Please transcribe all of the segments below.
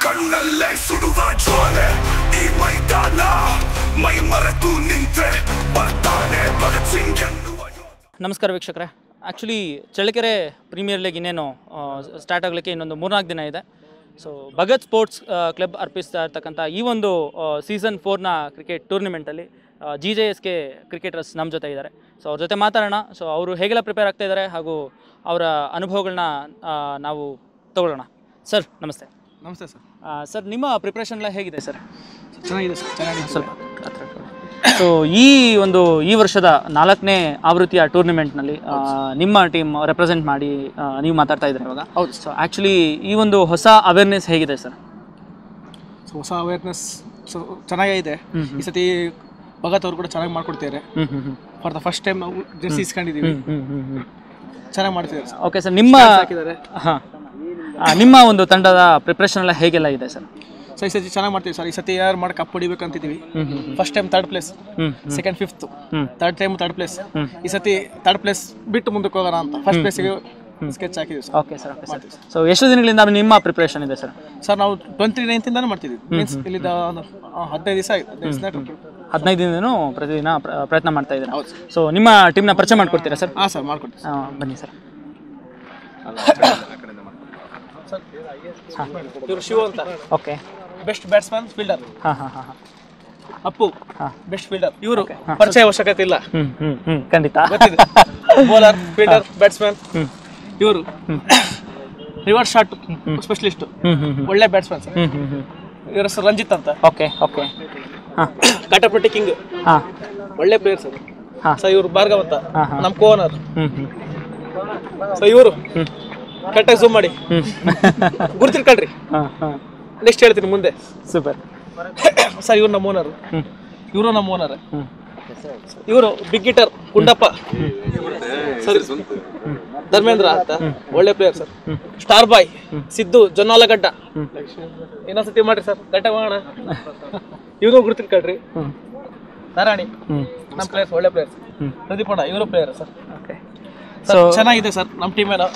ಕಣ್ಣಲ್ಲೇ ಸುಡುವ ಜ್ವಾಲೆ ಈ ಮೈದಾನ ಮೈ ಮರೆತು ನಿಂತೆ ಬರ್ತಾನೆ ಭಗತ್ ಸಿಂಗ್ ಎನ್ನುವ. ನಮಸ್ಕಾರ ವೀಕ್ಷಕರೇ, ಆ್ಯಕ್ಚುಲಿ ಚಳ್ಳಕೆರೆ ಪ್ರೀಮಿಯರ್ ಲೀಗ್ ಇನ್ನೇನು ಸ್ಟಾರ್ಟ್ ಆಗಲಿಕ್ಕೆ ಇನ್ನೊಂದು 3-4 ದಿನ ಇದೆ. ಸೊ ಭಗತ್ ಸ್ಪೋರ್ಟ್ಸ್ ಕ್ಲಬ್ ಅರ್ಪಿಸ್ತಾ ಇರ್ತಕ್ಕಂಥ ಈ ಒಂದು ಸೀಸನ್ 4ನ ಕ್ರಿಕೆಟ್ ಟೂರ್ನಿಮೆಂಟಲ್ಲಿ GJSK ಕ್ರಿಕೆಟರ್ಸ್ ನಮ್ಮ ಜೊತೆ ಇದ್ದಾರೆ. ಸೊ ಅವ್ರ ಜೊತೆ ಮಾತಾಡೋಣ. ಸೊ ಅವರು ಹೇಗೆಲ್ಲ ಪ್ರಿಪೇರ್ ಆಗ್ತಾ ಇದ್ದಾರೆ ಹಾಗೂ ಅವರ ಅನುಭವಗಳನ್ನ ನಾವು ತಗೊಳ್ಳೋಣ. ಸರ್ ನಮಸ್ತೆ. ನಮಸ್ತೆ ಸರ್. ಸರ್ ನಿಮ್ಮ ಪ್ರಿಪ್ರೇಷನ್ ಎಲ್ಲ ಹೇಗಿದೆ ಸರ್? ಚೆನ್ನಾಗಿದೆ ಸರ್, ಚೆನ್ನಾಗಿದೆ. ಸ್ವಲ್ಪ ಸೊ ಈ ವರ್ಷದ 4ನೇ ಆವೃತ್ತಿಯ ಟೂರ್ನಿಮೆಂಟ್ನಲ್ಲಿ ನಿಮ್ಮ ಟೀಮ್ ರೆಪ್ರೆಸೆಂಟ್ ಮಾಡಿ ನೀವು ಮಾತಾಡ್ತಾ ಇದ್ದಾರೆ ಇವಾಗ. ಹೌದು. ಸೊ ಆ್ಯಕ್ಚುಲಿ ಈ ಒಂದು ಹೊಸ ಅವೇರ್ನೆಸ್ ಹೇಗಿದೆ ಸರ್? ಸೊ ಹೊಸ ಅವೇರ್ನೆಸ್ ಚೆನ್ನಾಗೇ ಇದೆ. ಈ ಸತಿ ಭಗತ್ ಅವರು ಕೂಡ ಚೆನ್ನಾಗಿ ಮಾಡ್ಕೊಡ್ತಿದ್ದಾರೆ. ಫಾರ್ ದ ಫಸ್ಟ್ ಟೈಮ್ ನಾವು ಜರ್ಸಿ ಇಸ್ಕೊಂಡಿದ್ದೀವಿ, ಚೆನ್ನಾಗಿ ಮಾಡ್ತಿದ್ದಾರೆ ಸರ್. ಓಕೆ ಸರ್, ನಿಮ್ಮ ಒಂದು ತಂಡದ ಪ್ರಿಪ್ರೇಷನ್ ಎಲ್ಲ ಹೇಗೆಲ್ಲ ಇದೆ ಸರ್? ಸೊ ಈ ಸತಿ ಚೆನ್ನಾಗಿ ಮಾಡ್ತೀವಿ ಸರ್. ಈ ಸತಿ ಯಾರು ಮಾಡಿ ಕಪ್ ಹೊಡಿಬೇಕಂತಿದ್ದೀವಿ. First time 3rd place, second 5th, third time 3rd place. ಈ ಸತಿ 3rd ಪ್ಲೇಸ್ ಬಿಟ್ಟು ಮುಂದಕ್ಕೆ ಹೋಗೋಣ ಅಂತ ಫಸ್ಟ್ ಪ್ಲೇಸ್ಗೆ ಸ್ಕೆಚ್ ಹಾಕಿದ್ದೀವಿ sir. Okay sir, okay sir. So ಎಷ್ಟು ದಿನಗಳಿಂದ ನಿಮ್ಮ ಪ್ರಿಪ್ರೇಷನ್ ಇದೆ ಸರ್? ಸರ್ ನಾವು 29th ಮಾಡ್ತಿದ್ದೀವಿ. ಮೀನ್ಸ್ ಇಲ್ಲಿಂದ 15 ದಿವಸ ಆಗಿದೆ. 15 ದಿನನೂ ಪ್ರತಿದಿನ ಪ್ರಯತ್ನ ಮಾಡ್ತಾ ಇದ್ದಾರೆ. ಸೊ ನಿಮ್ಮ ಟೀಮ್ನ ಪರಿಚಯ ಮಾಡ್ಕೊಡ್ತೀರಾ ಸರ್? ಹಾಂ ಸರ್, ಮಾಡ್ಕೊಡ್ತೀವಿ. ಬನ್ನಿ ಸರ್. ಇವರು ಶಿವ ಅಂತ, okay, best batsman fielder. Appu best fielder. ಇವರು ಪರಿಚಯ ಅವಶ್ಯಕತೆ ಇಲ್ಲ, ಖಂಡಿತ ಬೌಲರ್, ಫೀಲ್ಡರ್, ಬ್ಯಾಟ್ಸ್ಮನ್. ಇವರು ರಿವರ್ಸ್ ಶಾಟ್ ಸ್ಪೆಷಲಿಸ್ಟ್, ಒಳ್ಳೆ ಬ್ಯಾಟ್ಸ್ಮನ್ ಸರ್. ಇವರ ಹೆಸರು ರಂಜಿತ್ ಅಂತ. Okay okay. ಕಾಟಪಟ್ಟಿ ಕಿಂಗ್, ಒಳ್ಳೆ ಪ್ಲೇಯರ್ ಸರ್. ಸರ್ ಇವರು ಭಾರ್ಗವ್ ಅಂತ, ನಮ್ಮ ಕೋನರ್. ಸೊ ಇವರು ಕರೆಕ್ಟಾಗಿ ಝೂಮ್ ಮಾಡಿ ಗುರ್ತಿರ್ಕೊಳ್ರಿ. ನೆಕ್ಸ್ಟ್ ಹೇಳ್ತೀನಿ ಮುಂದೆ. ಸೂಪರ್ ಸರ್ ಇವ್ರು ನಮ್ಮ ಓನರ್, ಇವರು ನಮ್ಮ ಓನರ್. ಇವರು big hitter Gundappa sir, Dharmendra ಅಂತ ಒಳ್ಳೆ player sir. Star boy Siddu Jonnalagadda. ಇನ್ನೊಂದ್ಸತಿ ಮಾಡ್ರಿ ಸರ್, ಗಡ್ಡ ಮಾಡೋಣ. ಇವರು ಗುರ್ತಿರ್ಕೊಳ್ರಿ. ನಾರಾಯಣಿ ನಮ್ಮ ಪ್ಲೇಯರ್ಸ್, ಒಳ್ಳೆ ಪ್ಲೇಯರ್ಸ್. ಪ್ರದೀಪ್ ಅಣ್ಣ ಇವರು ಪ್ಲೇಯರ್ ಸರ್. ಚೆನ್ನಾಗಿದೆ ಸರ್ ನಮ್ಮ ಟೀಮ್ ಏನೋ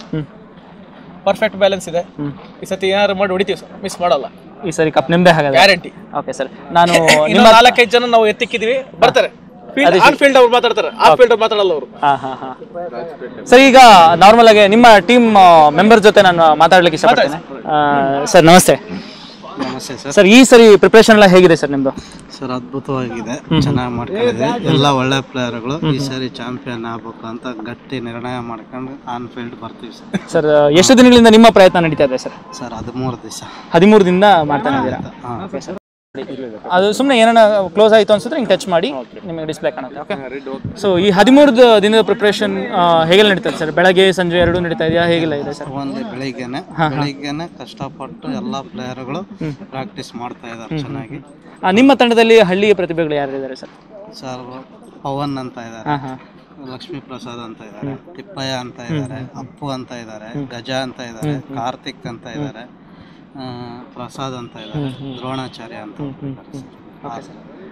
ಪರ್ಫೆಕ್ಟ್ ಬ್ಯಾಲೆನ್ಸ್ ಇದೆ. ಈ ಸತಿ ಏನಾದ್ರು ಮಾಡಿ ಹೊಡಿತೀವಿ ಸರ್, ಮಿಸ್ ಮಾಡಲ್ಲ. ಈ ಸರಿ ಕಪ್ ನಿಮ್ದೇ ಹಾಗಾದ್ರೆ? ಗ್ಯಾರಂಟಿ. ಓಕೆ ಸರ್, ನಾನು ನಿಮ್ಮ 4-5 ಜನ ನಾವು ಎತ್ತಿಕ್ಕಿದೀವಿ, ಬರ್ತಾರೆ. ಆನ್ ಫೀಲ್ಡ್ ಅವ್ರು ಮಾತಾಡ್ತಾರೆ, ಆಫ್ ಫೀಲ್ಡ್ ಮಾತಾಡಲ್ಲ ಅವರು. ಸರ್ ಈಗ ನಾರ್ಮಲ್ ಆಗಿ ನಿಮ್ಮ ಟೀಮ್ ಮೆಂಬರ್ ಜೊತೆ ನಾನು ಮಾತಾಡ್ಲಿಕ್ಕೆ ಇಷ್ಟಪಡ್ತೇನೆ. ಸರ್ ನಮಸ್ತೆ. ನಮಸ್ತೆ ಸರ್. ಸರ್ ಈ ಸರಿ ಪ್ರಿಪ್ರೇಷನ್ ಎಲ್ಲ ಹೇಗಿದೆ ಸರ್ ನಿಮ್ದು? ಸರ್ ಅದ್ಭುತವಾಗಿದೆ, ಚೆನ್ನಾಗಿ ಮಾಡ್ಕೊಂಡಿದೆ. ಎಲ್ಲ ಒಳ್ಳೆ ಪ್ಲೇಯರ್ಗಳು. ಈ ಸರಿ ಚಾಂಪಿಯನ್ ಆಗ್ಬೇಕು ಅಂತ ಗಟ್ಟಿ ನಿರ್ಣಯ ಮಾಡ್ಕೊಂಡು ಆನ್ ಫೀಲ್ಡ್ ಬರ್ತೀವಿ ಸರ್. ಸರ್ ಎಷ್ಟು ದಿನಗಳಿಂದ ನಿಮ್ಮ ಪ್ರಯತ್ನ ನಡೀತಾ ಇದೆ ಸರ್? ಸರ್ 13 ದಿವಸ. 13 ದಿನದಿಂದ ಮಾಡ್ತಾನೆ ಇದ್ದೀರಾ? ಅದು ಸುಮ್ಮನೆ ಏನಾರ ಕ್ಲೋಸ್ ಆಯಿತು ಅನ್ಸಿದ್ರೆ ಹಿಂಗೆ ಟಚ್ ಮಾಡಿ ನಿಮಗೆ ಡಿಸ್ಪ್ಲೇ ಕಾಣುತ್ತೆ. ಓಕೆ. ಸೊ ಈ 13 ದಿನದ ಪ್ರಿಪ್ರೇಷನ್ ಹೇಗೆಲ್ಲ ನಡೀತದೆ ಸರ್? ಬೆಳಗ್ಗೆ ಸಂಜೆ 2 ನಡೀತಾ ಇದೆಯಾ, ಹೇಗೆಲ್ಲ ಇದೆ ಸರ್? ಒಂದು ಬೆಳಿಗ್ಗೆನೆ ಕಷ್ಟಪಟ್ಟು ಎಲ್ಲ ಪ್ಲೇಯರ್ಗಳು ಪ್ರಾಕ್ಟೀಸ್ ಮಾಡ್ತಾ ಇದ್ದಾರೆ ಚೆನ್ನಾಗಿ. ನಿಮ್ಮ ತಂಡದಲ್ಲಿ ಹಳ್ಳಿಯ ಪ್ರತಿಭೆಗಳು ಯಾರು ಇದ್ದಾರೆ ಸರ್? ಸರ್ ಪವನ್ ಅಂತ ಇದ್ದಾರೆ, ಲಕ್ಷ್ಮೀ ಪ್ರಸಾದ್ ಅಂತ ಇದ್ದಾರೆ, ತಿಪ್ಪಯ್ಯ ಅಂತ ಇದ್ದಾರೆ, ಅಪ್ಪು ಅಂತ ಇದ್ದಾರೆ, ಗಜ ಅಂತ ಇದ್ದಾರೆ, ಕಾರ್ತಿಕ್ ಅಂತ ಇದ್ದಾರೆ, ಪ್ರಸಾದ್ ಅಂತ ಇದ್ದಾರೆ, ದ್ರೋಣಾಚಾರ್ಯ ಅಂತ.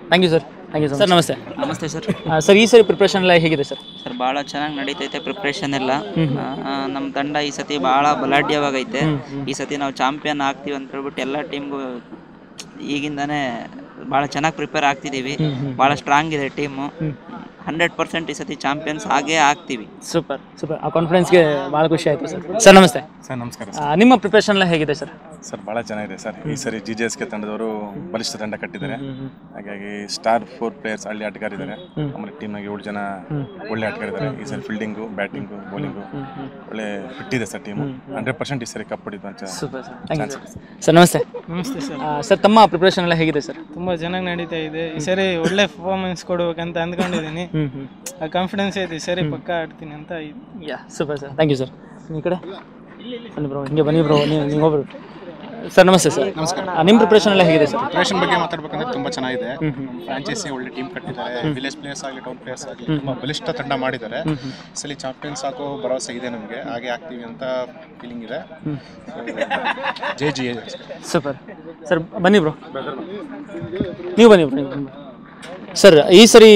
Thank you sir. Thank you sir. ನಮಸ್ತೆ. ನಮಸ್ತೆ ಸರ್. ಸರ್ ಈ ಸರಿ ಪ್ರಿಪ್ರೇಷನ್ ಎಲ್ಲ ಹೇಗಿದೆ ಸರ್? ಸರ್ ಭಾಳ ಚೆನ್ನಾಗಿ ನಡೀತೈತೆ ಪ್ರಿಪ್ರೇಷನ್ ಎಲ್ಲ. ನಮ್ಮ ತಂಡ ಈ ಸತಿ ಭಾಳ ಬಲಾಢ್ಯವಾಗೈತೆ. ಈ ಸತಿ ನಾವು ಚಾಂಪಿಯನ್ ಆಗ್ತೀವಿ ಅಂತ ಹೇಳ್ಬಿಟ್ಟು ಎಲ್ಲ ಟೀಮ್ಗೂ ಈಗಿಂದಾನೇ ಭಾಳ ಚೆನ್ನಾಗಿ ಪ್ರಿಪೇರ್ ಆಗ್ತಿದ್ದೀವಿ. ಭಾಳ ಸ್ಟ್ರಾಂಗ್ ಇದೆ ಟೀಮು. 100% ಈ ಸತಿ ಚಾಂಪಿಯನ್ಸ್ ಆಗೇ ಆಗ್ತೀವಿ. Super super. ಆ ಕಾನ್ಫಿಡೆನ್ಸ್ಗೆ ಭಾಳ ಖುಷಿ ಆಯಿತು ಸರ್. ಸರ್ ನಮಸ್ತೆ. ಸರ್ ನಮಸ್ಕಾರ. ನಿಮ್ಮ ಪ್ರಿಪ್ರೇಷನ್ ಎಲ್ಲ ಹೇಗಿದೆ ಸರ್? ಸರ್ ಭಾಳ ಚೆನ್ನಾಗಿದೆ ಸರ್. ಈ ಸರಿ GJSK ತಂಡದವರು ಬಲಿಷ್ಠ ತಂಡ ಕಟ್ಟಿದ್ದಾರೆ. ಹಾಗಾಗಿ ಸ್ಟಾರ್ 4 ಪ್ಲೇಯರ್ಸ್ ಹಳ್ಳಿ ಆಟಗಾರಿದ್ದಾರೆ. ಆಮೇಲೆ ಟೀಮ್ನಾಗೆ 7 ಜನ ಒಳ್ಳೆ ಆಟಗಾರಿದ್ದಾರೆ. ಈ ಸರಿ ಫೀಲ್ಡಿಂಗು, ಬ್ಯಾಟಿಂಗು, ಬೌಲಿಂಗು ಒಳ್ಳೆ ಫಿಟ್ ಇದೆ ಸರ್ ಟೀಮು. 100% ಈ ಸರಿ ಕಪ್ ಹೊಡಿತು ಅಂತ. Super sir. Thank you sir. ನಮಸ್ತೆ. ನಮಸ್ತೆ ಸರ್. ಸರ್ ತಮ್ಮ ಪ್ರಿಪ್ರೇಷನ್ ಎಲ್ಲ ಹೇಗಿದೆ ಸರ್? ತುಂಬ ಚೆನ್ನಾಗಿ ನಡೀತಾ ಇದೆ. ಈ ಸರಿ ಒಳ್ಳೆ ಪರ್ಫಾರ್ಮೆನ್ಸ್ ಕೊಡ್ಬೇಕಂತ ಅಂದ್ಕೊಂಡಿದ್ದೀನಿ. ಆ ಕಾನ್ಫಿಡೆನ್ಸ್ ಇದೆ, ಸರಿ ಪಕ್ಕ ಆಡ್ತೀನಿ ಅಂತ. Yeah super sir. Thank you sir. ಈ ಕಡೆ ಬನ್ನಿ ಬ್ರೋ, ಹಿಂಗೆ ಬನ್ನಿ ಬ್ರೋ, ನೀವು ಹೋಗ್ಬಿಡು. ಸರ್ ನಮಸ್ತೆ ಸರ್. ನಮಸ್ಕಾರ. ನಿಮ್ಮ ಪ್ರಿಪ್ರೇಷನ್ ಎಲ್ಲ ಹೇಗಿದೆ ಸರ್? ಪ್ರಿಪ್ರೇಷನ್ ಬಗ್ಗೆ ಮಾತಾಡ್ಬೇಕಂದ್ರೆ ತುಂಬ ಚೆನ್ನಾಗಿದೆ. ಫ್ರಾಂಚೈಸಿ ಒಳ್ಳೆ ಟೀಮ್ ಕಟ್ಟಿದ್ದಾರೆ. ವಿಲೇಜ್ ಪ್ಲೇಯರ್ಸ್ ಆಗಲಿ ಟೌನ್ ಪ್ಲೇಯರ್ಸ್ ಆಗಲಿ ತುಂಬ ಬಲಿಷ್ಠ ತಂಡ ಮಾಡಿದ್ದಾರೆ. ಸಲಿ ಚಾಂಪಿಯನ್ಸ್ ಆಗೋ ಭರವಸೆ ಇದೆ ನಮಗೆ. ಹಾಗೆ ಆಗ್ತೀವಿ ಅಂತ ಫೀಲಿಂಗ್ ಇದೆ. ಜೈ GJSK. Super sir. ಬನ್ನಿ ಬ್ರೋ, ನೀವು ಬನ್ನಿ ಬ್ರೋ, ನೀವು ಬನ್ನಿ. ಸರ್ ಈ ಸರಿ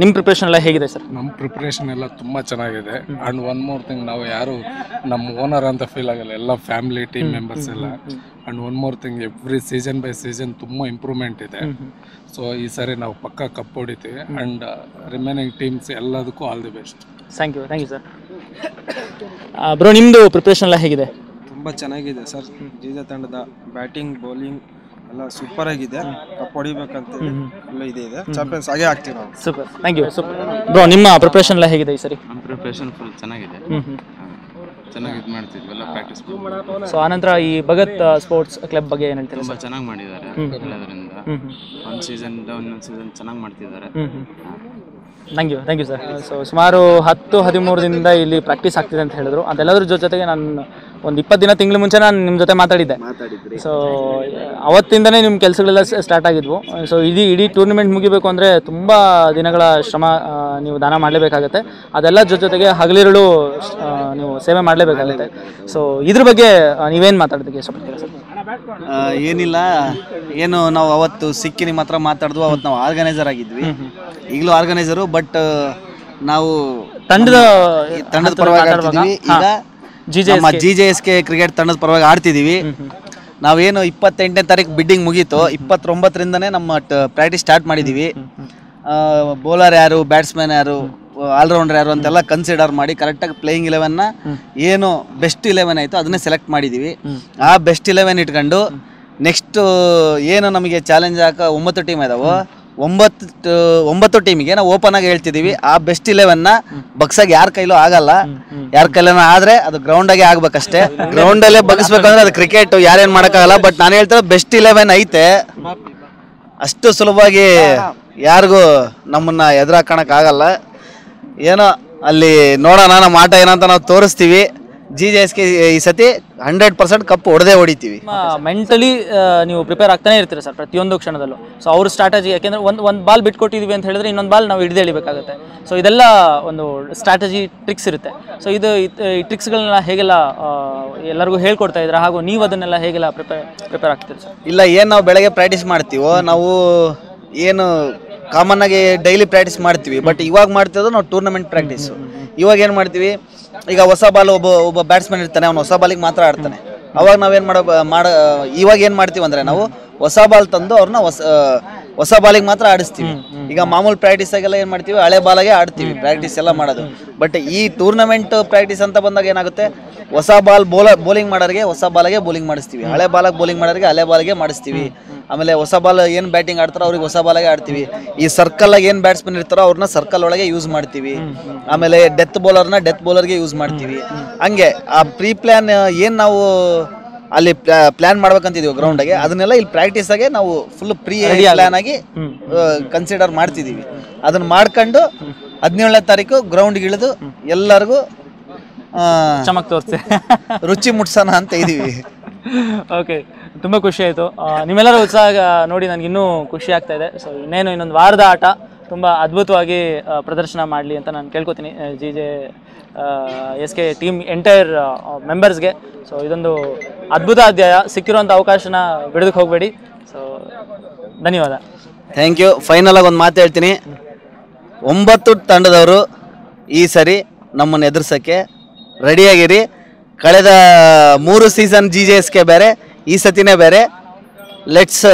ನಿಮ್ಮ ಪ್ರಿಪ್ರೇಷನ್ ಎಲ್ಲ ಹೇಗಿದೆ ಸರ್? ನಮ್ಮ ಪ್ರಿಪ್ರೇಷನ್ ಎಲ್ಲ ತುಂಬ ಚೆನ್ನಾಗಿದೆ. ಆ್ಯಂಡ್ ಒನ್ ಮೋರ್ ಥಿಂಗ್, ನಾವು ಯಾರು ನಮ್ಮ ಓನರ್ ಅಂತ ಫೀಲ್ ಆಗಲ್ಲ, ಎಲ್ಲ ಫ್ಯಾಮಿಲಿ ಟೀಮ್ ಮೆಂಬರ್ಸ್ ಎಲ್ಲ. And one more thing, every season by season ತುಂಬ ಇಂಪ್ರೂವ್ಮೆಂಟ್ ಇದೆ. ಸೊ ಈ ಸಾರಿ ನಾವು ಪಕ್ಕ ಕಪ್ ಹೊಡಿತೀವಿ. ಆ್ಯಂಡ್ ರಿಮೈನಿಂಗ್ ಟೀಮ್ಸ್ ಎಲ್ಲದಕ್ಕೂ all the best. Thank you sir. Bro ನಿಮ್ಮದು ಪ್ರಿಪ್ರೇಷನ್ ಎಲ್ಲ ಹೇಗಿದೆ? ತುಂಬ ಚೆನ್ನಾಗಿದೆ ಸರ್. ಜೀಜೆ ತಂಡದ ಬ್ಯಾಟಿಂಗ್ ಬೌಲಿಂಗ್ ಎಲ್ಲ ಸೂಪರ್ ಆಗಿದೆ. ಕಪ್ ಹೊಡಿಬೇಕಂತ ಎಲ್ಲ ಇದೆ ಚಾಂಪಿಯನ್ಸ್ ಆಗೇ ಆಗ್ತೀವಿ ನಾವು. Super, thank you. Super bro, ನಿಮ್ಮ ಪ್ರಿಪ್ರೇಷನ್ ಎಲ್ಲ ಹೇಗಿದೆ ಈ ಸರಿ? ನಮ್ಮ ಪ್ರಿಪ್ರೇಷನ್ ಫುಲ್ ಚೆನ್ನಾಗಿದೆ. ಚೆನ್ನಾಗಿ ಇದು ಮಾಡ್ತಿದ್ವಿ, ಎಲ್ಲ ಪ್ರಾಕ್ಟೀಸ್. ಸೊ ಆನಂತರ ಈ ಭಗತ್ ಸ್ಪೋರ್ಟ್ಸ್ ಕ್ಲಬ್ ಬಗ್ಗೆ ಏನು ಹೇಳ್ತೀರಾ? ತುಂಬ ಚೆನ್ನಾಗಿ ಮಾಡಿದ್ದಾರೆ ಎಲ್ಲದರಿಂದ. ಒಂದು ಸೀಸನ್ ಇನ್ನೊಂದು ಸೀಸನ್ ಚೆನ್ನಾಗಿ ಮಾಡ್ತಿದ್ದಾರೆ. Thank you sir. ಸೊ ಸುಮಾರು 10-13 ದಿನದಿಂದ ಇಲ್ಲಿ ಪ್ರಾಕ್ಟೀಸ್ ಆಗ್ತಿದೆ ಅಂತ ಹೇಳಿದ್ರು. ಅದೆಲ್ಲದ್ರ ಜೊತೆಗೆ ನಾನು ಒಂದು 20 ದಿನ ತಿಂಗಳ ಮುಂಚೆ ನಾನು ನಿಮ್ಮ ಜೊತೆ ಮಾತಾಡಿದ್ದೆ. ಸೊ ಅವತ್ತಿಂದನೇ ನಿಮ್ಮ ಕೆಲಸಗಳೆಲ್ಲ ಸ್ಟಾರ್ಟ್ ಆಗಿದ್ವು. ಸೊ ಇಡೀ ಟೂರ್ನಿಮೆಂಟ್ ಮುಗಿಬೇಕು ಅಂದರೆ ತುಂಬ ದಿನಗಳ ಶ್ರಮ ನೀವು ದಾನ ಮಾಡಲೇಬೇಕಾಗತ್ತೆ. ಅದೆಲ್ಲ ಜೊತೆಗೆ ಹಗಲಿರುಳು ನೀವು ಸೇವೆ ಮಾಡಲೇಬೇಕಾಗುತ್ತೆ. ಸೊ ಇದ್ರ ಬಗ್ಗೆ ನೀವೇನು ಮಾತಾಡೋದಕ್ಕೆ ಇಷ್ಟಪಡ್ತೀರಾ ಸರ್? ಏನಿಲ್ಲ, ಏನು ನಾವು ಅವತ್ತು ಸಿಕ್ಕಿ ನಿಮ್ಮ ಹತ್ರ ಮಾತಾಡಿದ್ವು. ಅವತ್ತು ನಾವು ಆರ್ಗನೈಸರ್ ಆಗಿದ್ವಿ, ಈಗಲೂ ಆರ್ಗನೈಸರು. ಬಟ್ ನಾವು ತಂಡದ ಪರವಾಗಿ ಆಡ್ತಿದ್ವಿ. ಈಗ ನಮ್ಮ GJSK ಕ್ರಿಕೆಟ್ ತಂಡದ ಪರವಾಗಿ ಆಡ್ತಿದ್ದೀವಿ. ನಾವೇನು 28ನೇ ತಾರೀಕು ಬಿಡ್ಡಿಂಗ್ ಮುಗೀತು, 29ರಿಂದನೇ ನಮ್ಮ ಪ್ರಾಕ್ಟೀಸ್ ಸ್ಟಾರ್ಟ್ ಮಾಡಿದ್ದೀವಿ. ಬೌಲರ್ ಯಾರು, ಬ್ಯಾಟ್ಸ್ಮನ್ ಯಾರು, ಆಲ್ರೌಂಡರ್ ಯಾರು ಅಂತೆಲ್ಲ ಕನ್ಸಿಡರ್ ಮಾಡಿ ಕರೆಕ್ಟಾಗಿ ಪ್ಲೇಯಿಂಗ್ 11ನ ಏನು ಬೆಸ್ಟ್ 11 ಆಯಿತು ಅದನ್ನೇ ಸೆಲೆಕ್ಟ್ ಮಾಡಿದ್ದೀವಿ. ಆ ಬೆಸ್ಟ್ 11 ಇಟ್ಕೊಂಡು ನೆಕ್ಸ್ಟ್ ಏನು ನಮಗೆ ಚಾಲೆಂಜ್ ಹಾಕ 9 ಟೀಮ್ ಇದಾವೋ, 9 ಟೀಮಿಗೆ ನಾವು ಓಪನ್ ಆಗಿ ಹೇಳ್ತಿದ್ದೀವಿ. ಆ ಬೆಸ್ಟ್ 11ನ ಬಗ್ಸಾಗ ಯಾರ ಕೈಲೂ ಆಗಲ್ಲ. ಯಾರ ಕೈಲೂ ಆದ್ರೆ ಅದು ಗ್ರೌಂಡಾಗೆ ಆಗ್ಬೇಕಷ್ಟೇ. ಗ್ರೌಂಡಲ್ಲೇ ಬಗ್ಸ್ಬೇಕಂದ್ರೆ ಅದು ಕ್ರಿಕೆಟ್, ಯಾರೇನು ಮಾಡೋಕ್ಕಾಗಲ್ಲ. ಬಟ್ ನಾನು ಹೇಳ್ತಾರೆ ಬೆಸ್ಟ್ 11 ಐತೆ, ಅಷ್ಟು ಸುಲಭವಾಗಿ ಯಾರಿಗೂ ನಮ್ಮನ್ನ ಎದುರಾಕೋಣಕ್ಕಾಗಲ್ಲ. ಏನೋ ಅಲ್ಲಿ ನೋಡೋಣ, ನಮ್ಮ ಆಟ ಏನಂತ ನಾವು ತೋರಿಸ್ತೀವಿ. GJSK ಈ ಸತಿ 100% ಕಪ್ ಹೊಡಿತೀವಿ. ಮೆಂಟಲಿ ನೀವು ಪ್ರಿಪೇರ್ ಆಗ್ತಾನೆ ಇರ್ತೀರಾ ಸರ್ ಪ್ರತಿಯೊಂದು ಕ್ಷಣದಲ್ಲೂ. ಸೊ ಅವ್ರ ಸ್ಟ್ರಾಟಜಿ, ಯಾಕೆಂದ್ರೆ ಒಂದು ಬಾಲ್ ಬಿಟ್ಕೊಟ್ಟಿದ್ದೀವಿ ಅಂತ ಹೇಳಿದ್ರೆ ಇನ್ನೊಂದು ಬಾಲ್ ನಾವು ಹಿಡಿದು ಎಳಿಬೇಕಾಗುತ್ತೆ. ಸೊ ಇದೆಲ್ಲ ಒಂದು ಸ್ಟ್ರಾಟಜಿ ಟ್ರಿಕ್ಸ್ ಇರುತ್ತೆ. ಸೊ ಈ ಟ್ರಿಕ್ಸ್ಗಳನ್ನ ಹೇಗೆಲ್ಲ ಎಲ್ಲರಿಗೂ ಹೇಳ್ಕೊಡ್ತಾ ಇದ್ದೀರಾ, ಹಾಗೂ ನೀವು ಅದನ್ನೆಲ್ಲ ಹೇಗೆಲ್ಲ ಪ್ರಿಪೇರ್ ಆಗ್ತೀರಿ ಸರ್? ಇಲ್ಲ, ಏನು ನಾವು ಬೆಳಗ್ಗೆ ಪ್ರಾಕ್ಟೀಸ್ ಮಾಡ್ತೀವೋ, ನಾವು ಏನು ಕಾಮನ್ ಆಗಿ ಡೈಲಿ ಪ್ರಾಕ್ಟೀಸ್ ಮಾಡ್ತೀವಿ. ಬಟ್ ಇವಾಗ ಮಾಡ್ತಿರೋದು ನಾವು ಟೂರ್ನಮೆಂಟ್ ಪ್ರಾಕ್ಟೀಸು. ಇವಾಗ ಏನು ಮಾಡ್ತೀವಿ, ಈಗ ಹೊಸ ಬಾಲ್ ಒಬ್ಬ ಬ್ಯಾಟ್ಸ್ಮನ್ ಇರ್ತಾನೆ, ಅವ್ನು ಹೊಸ ಬಾಲಿಗೆ ಮಾತ್ರ ಆಡ್ತಾನೆ. ಅವಾಗ ನಾವೇನು ಇವಾಗ ಏನು ಮಾಡ್ತೀವಿ ಅಂದರೆ ನಾವು ಹೊಸ ಬಾಲ್ ತಂದು ಅವ್ರನ್ನ ಹೊಸ ಬಾಲಿಗೆ ಮಾತ್ರ ಆಡಿಸ್ತೀವಿ. ಈಗ ಮಾಮೂಲು ಪ್ರಾಕ್ಟೀಸ್ ಆಗೆಲ್ಲ ಏನು ಮಾಡ್ತೀವಿ, ಹಳೆ ಬಾಲಾಗೆ ಆಡ್ತೀವಿ ಪ್ರಾಕ್ಟೀಸ್ ಎಲ್ಲ ಮಾಡೋದು. ಬಟ್ ಈ ಟೂರ್ನಮೆಂಟ್ ಪ್ರಾಕ್ಟೀಸ್ ಅಂತ ಬಂದಾಗ ಏನಾಗುತ್ತೆ, ಹೊಸ ಬಾಲ್ ಬೌಲಿಂಗ್ ಮಾಡೋರಿಗೆ ಹೊಸ ಬಾಲಿಗೆ ಬೌಲಿಂಗ್ ಮಾಡಿಸ್ತೀವಿ, ಹಳೆ ಬಾಲಾಗೆ ಬೌಲಿಂಗ್ ಮಾಡೋರಿಗೆ ಹಳೆ ಬಾಲಿಗೆ ಮಾಡಿಸ್ತೀವಿ. ಆಮೇಲೆ ಹೊಸ ಬಾಲ್ ಏನು ಬ್ಯಾಟಿಂಗ್ ಆಡ್ತಾರೋ ಅವ್ರಿಗೆ ಹೊಸ ಬಾಲಾಗೆ ಆಡ್ತೀವಿ. ಈ ಸರ್ಕಲ್ಲಾಗಿ ಏನು ಬ್ಯಾಟ್ಸ್ಮನ್ ಇರ್ತಾರೋ ಅವ್ರನ್ನ ಸರ್ಕಲ್ ಒಳಗೆ ಯೂಸ್ ಮಾಡ್ತೀವಿ. ಆಮೇಲೆ ಡೆತ್ ಬೌಲರ್ನ ಡೆತ್ ಬೌಲರ್ಗೆ ಯೂಸ್ ಮಾಡ್ತೀವಿ. ಹಂಗೆ ಆ ಪ್ರೀ ಪ್ಲ್ಯಾನ್ ಏನು ನಾವು ಅಲ್ಲಿ ಪ್ಲ್ಯಾನ್ ಮಾಡ್ಬೇಕಂತಿದೀವಿ ಗ್ರೌಂಡಾಗೆ, ಅದನ್ನೆಲ್ಲ ಇಲ್ಲಿ ಪ್ರಾಕ್ಟೀಸ್ ಆಗಿ ನಾವು ಫುಲ್ ಪ್ರೀ ಪ್ಲ್ಯಾನ್ ಆಗಿ ಕನ್ಸಿಡರ್ ಮಾಡ್ತಿದ್ದೀವಿ. ಅದನ್ನ ಮಾಡ್ಕೊಂಡು 17ನೇ ತಾರೀಕು ಗ್ರೌಂಡ್ಗೆ ಇಳಿದು ಎಲ್ಲರಿಗೂ ಚಮಕ್ ತೋರಿಸಿ ರುಚಿ ಮುಟ್ಸೋಣ ಅಂತ ಇದೀವಿ. ಓಕೆ, ತುಂಬ ಖುಷಿ ಆಯಿತು. ನಿಮ್ಮೆಲ್ಲರ ಉತ್ಸಾಹ ನೋಡಿ ನನಗೆ ಇನ್ನೂ ಖುಷಿ ಆಗ್ತಾ ಇದೆ. ಸೊ ಇನ್ನೊಂದು ವಾರದ ಆಟ ತುಂಬ ಅದ್ಭುತವಾಗಿ ಪ್ರದರ್ಶನ ಮಾಡಲಿ ಅಂತ ನಾನು ಕೇಳ್ಕೊತೀನಿ GJSK ಟೀಮ್ ಎಂಟೈರ್ ಮೆಂಬರ್ಸ್ಗೆ. ಸೊ ಇದೊಂದು ಅದ್ಭುತ ಅಧ್ಯಾಯ, ಸಿಕ್ಕಿರುವಂಥ ಅವಕಾಶನ ಬಿಡೋದಕ್ಕೆ ಹೋಗಬೇಡಿ. ಸೊ ಧನ್ಯವಾದ. Thank you. ಫೈನಲ್ ಆಗಿ ಒಂದು ಮಾತು ಹೇಳ್ತೀನಿ, 9 ತಂಡದವರು ಈ ಸರಿ ನಮ್ಮನ್ನು ಎದುರಿಸೋಕ್ಕೆ ರೆಡಿಯಾಗಿರಿ. ಕಳೆದ 3 ಸೀಸನ್ GJSK ಬೇರೆ, ಈ ಸತಿನೇ ಬೇರೆ. Let's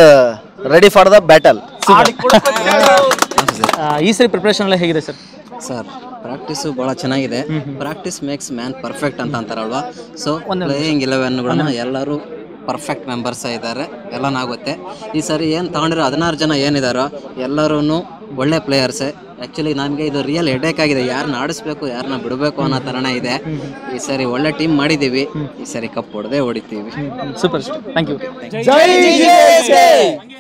ready for the battle. ಈ ಸರಿ ಪ್ರಿಪ್ರೇಷನ್ ಎಲ್ಲ ಹೇಗಿದೆ ಸರ್? ಸರ್ ಪ್ರಾಕ್ಟೀಸು ಭಾಳ ಚೆನ್ನಾಗಿದೆ. ಪ್ರಾಕ್ಟೀಸ್ ಮೇಕ್ಸ್ ಮ್ಯಾನ್ ಪರ್ಫೆಕ್ಟ್ ಅಂತ ಅಂತಾರಲ್ವಾ. ಸೊ ಪ್ಲೇಯಿಂಗ್ 11 ಎಲ್ಲರೂ ಪರ್ಫೆಕ್ಟ್ ಮೆಂಬರ್ಸ್ ಇದ್ದಾರೆ, ಎಲ್ಲನಾಗುತ್ತೆ. ಈ ಸರಿ ಏನು ತಗೊಂಡಿರೋ 16 ಜನ ಏನಿದಾರೋ ಎಲ್ಲರೂ ಒಳ್ಳೆ ಪ್ಲೇಯರ್ಸೇ. ಆ್ಯಕ್ಚುಲಿ ನನಗೆ ಇದು ರಿಯಲ್ ಹೆಡೇಕ್ ಆಗಿದೆ, ಯಾರನ್ನ ಆಡಿಸ್ಬೇಕು ಯಾರನ್ನ ಬಿಡಬೇಕು ಅನ್ನೋ ಥರನೇ ಇದೆ. ಈ ಸರಿ ಒಳ್ಳೆ ಟೀಮ್ ಮಾಡಿದ್ದೀವಿ, ಈ ಸರಿ ಕಪ್ ಹೊಡೆದೇ ಹೊಡಿತೀವಿ. Super, thank you.